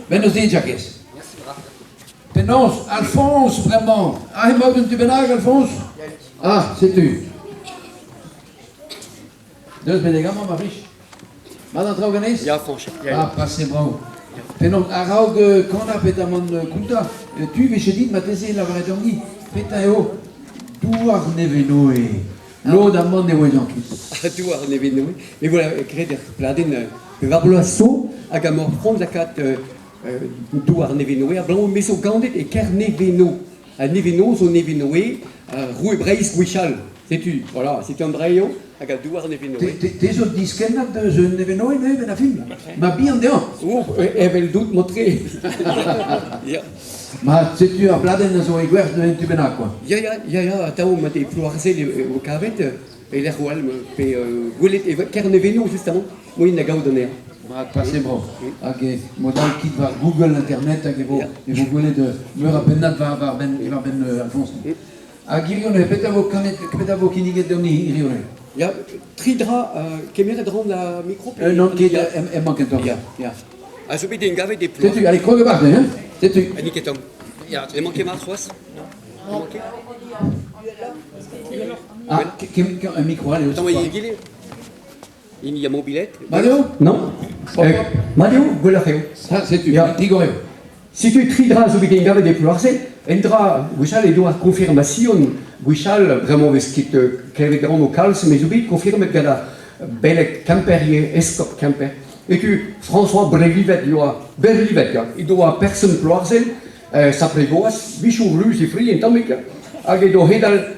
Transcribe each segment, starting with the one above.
Buenos días, Jacques. Tenons, Alphonse, vraiment. Ah, il m'a dit un Alphonse? Ah, c'est tu. Dus ben ik allemaal maar frisch. Maar dan trouw genees? Ja, Franche. Ah, passez bravo. Tenons, araug, quand a peta man kunta, tu veux dit, ma tese la vraie tangi, peta eo, duar nevenoe. L'eau d'amant ne voyant qui. Du har nevenoe. Mais voilà, creder pladen, varblo so, agamor front zakat, du har nevenoe, blanc meso gandet et ker neveno. Neveno, so nevenoe, roue breis guichal. C'est-tu, voilà, c'est un braillon, aga du har nevenoe. T'es au disque de je nevenoe, mais ben a film. Ma bien dehors. Oh, evel doute montré. Ma c'est-tu en pladen zo iguer de tubena quoi. Ja, tao ma te ploarzel au cavet, et l'air oual, pe goulet, et ker neveno, justement, moi il n'a gao donner. C'est bon. Ok. Modal qui va Google Internet, et vous voulez de me rappeler va ben Alphonse. A Girione, petavo qui n'y est donné Girione. Ja, tridra, kemer dran la micro. Non, qui est manqué de temps. Ah, je vais gavet des ploirs. C'est tu, allez, croque barde, hein? C'est tu. Aniketom. Ja, il manquait ma soisse. Non. Ah, un micro, allez. Attends, il y a mobilette. Mario? Non. Mario, Golafeo. Ça, c'est tu. Rigoreux. Si tu tridras au bitin gave des ploarzel, entra, Guichal et doit confirmation. Guichal, vraiment, vesquit, qu'avait grand au cals, mais oublie, confirme que la belle Camper, escop Camper. Et tu, François Berlivet, il doit personne ploarzel, sa prégoas, bichou ruse, il frit, et tant que, avec do hedal,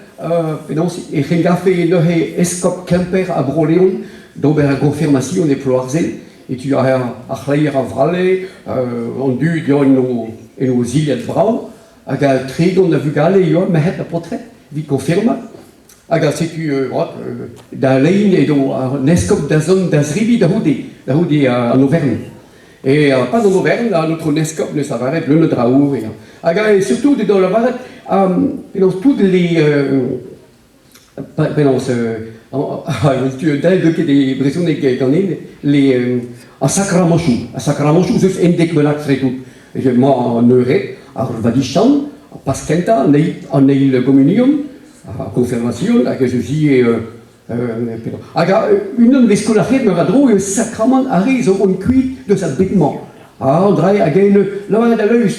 et Rengafé, le escop Camper à Broléon, donc la confirmation des ploarzel. Et tu as à Claire à Vralé, on dû dire nos îles de Brau, à la trigon de Vugale, il y a un portrait, il confirme. À la sécu, dans l'Ain et dans l'escope de la zone d'Azribi d'Ahoudi en Auvergne. Et pas en Auvergne, notre escope ne s'arrête, le Draou. Et surtout dans la Varette, dans toutes les. Tu as des brisonnées qui les. À Sacramento, juste un décmenac très tout. Je m'en neurais, à Vadistan, à Pasquenta, en le communion, à confirmation, à que je dis. Une des scolarités me radrou, un sacrament arrive au cuit de sa bêtement. Ah, on dirait, à gagner là, d'ailleurs,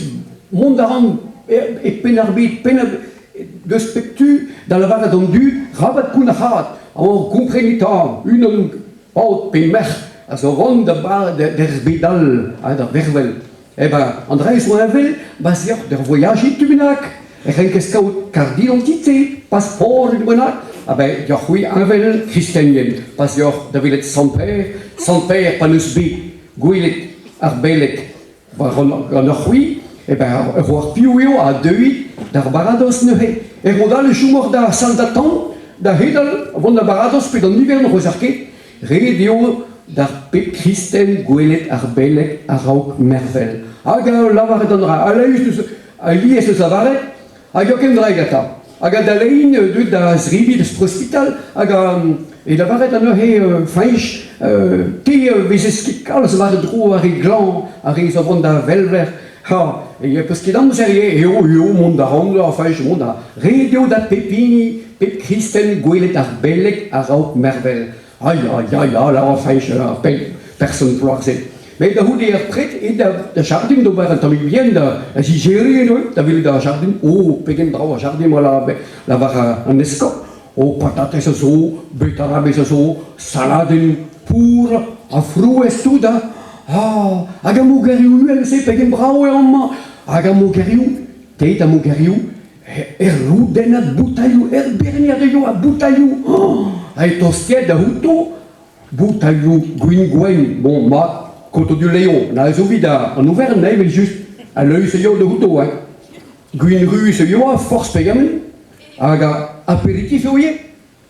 mondaran et pénarbit, de spectu, dans la vague d'ondu, rabat kunahat, en comprenant une haute pémère. À ce rond de bas d'Erzbidal, à Vervel. Eh bien, André Soinvel, basé de voyage et tuminac. Et rien que scout, carte d'identité, passeport et monac. Ah ben, il y a oui, un vel christianien. Parce qu'il y a David sans père, panusbi, Gouilet, Arbelek. On a oui, eh bien, roi Pioio à 2-8, d'Arbarados Nehe. Et Rodal, le chumor da Saldatan, da Hedal, avant d'Arbarados, puis dans l'hiver, on resarquait, Radio. D'arpe Christen, Gouelet, Arbelek, Arauk, Mervel. Aga lavare donnera, à l'IS de Savaret, aga kendra gata. Aga d'alein, de d'Azribi, de l'hospital, aga, et lavare donnera, feinch, ti, viseskikal, Savaret drou, ariglan, arizavon da Velver. Ha, et parce qu'il y a un sérieux, et au monde à Rome, enfin, je monde à Radio da Pepini, Pep Christen, Gouelet, Arbelek, Arauk, Mervel. Aïe, là, enfin, je rappelle, personne pour l'accès. Mais de où des retraites et de jardin de Baran, t'as mis bien de Zigérie, t'as vu de jardin, oh, Pékin Brau, jardin, moi, là, un escope, oh, patates, so, betterabe, so, salade, pour, à fruits, tout, ah, Agamogariou, elle sait, Pékin Brau, et en Agamogariou, t'es à Mogariou, et Roudena, Boutaillou, et Bernia de Yo, à Boutaillou, oh. Ai tostiet de Huto, Boutaillou, Gouin, bon, ma, Coteau du Léon, on a les ouvida en Auvergne, mais juste à l'œil, c'est yo de Huto, hein. Gouin rue, c'est yo, force pégamen, aga, apéritif, oui,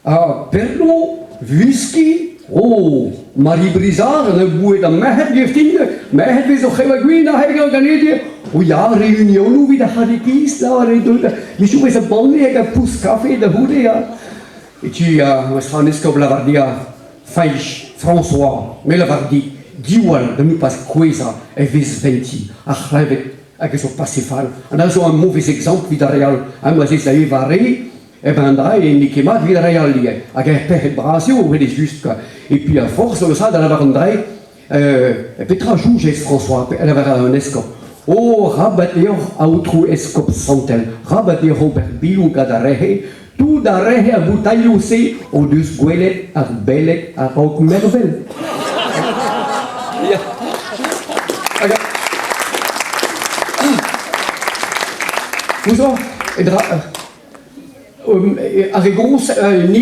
à Perlo, whisky, oh, Marie Brizard, le bouet de Mehed, Geftine, Mehed, les Ochevaguin, à Hegel, Ganedie, où il y a réunion, nous, vide à Hadikis, là, les deux, mais je vais se bander avec un pouce café de Houdé, hein. Et tu as un escope Lavardia, Feisch, François, mais Lavardi, diwal, de nous pas quesa, et vis 20, à rêve, avec son passifal. On a un mauvais exemple, Villarreal, moi j'ai ça varé, et ben André et Nikema, Villarreal lié, avec un père de brasio, ou juste, et puis à force de ça, dans la André, Petra Jouge François, elle avait un escop. Oh, rabateur autrou escop santel, rabateur Robert Bilou Gadarehe, tout d'arrêt à bouteille aussi, au deux squelettes, à bellet, à rock merveille. Vous en, Arrigon, ni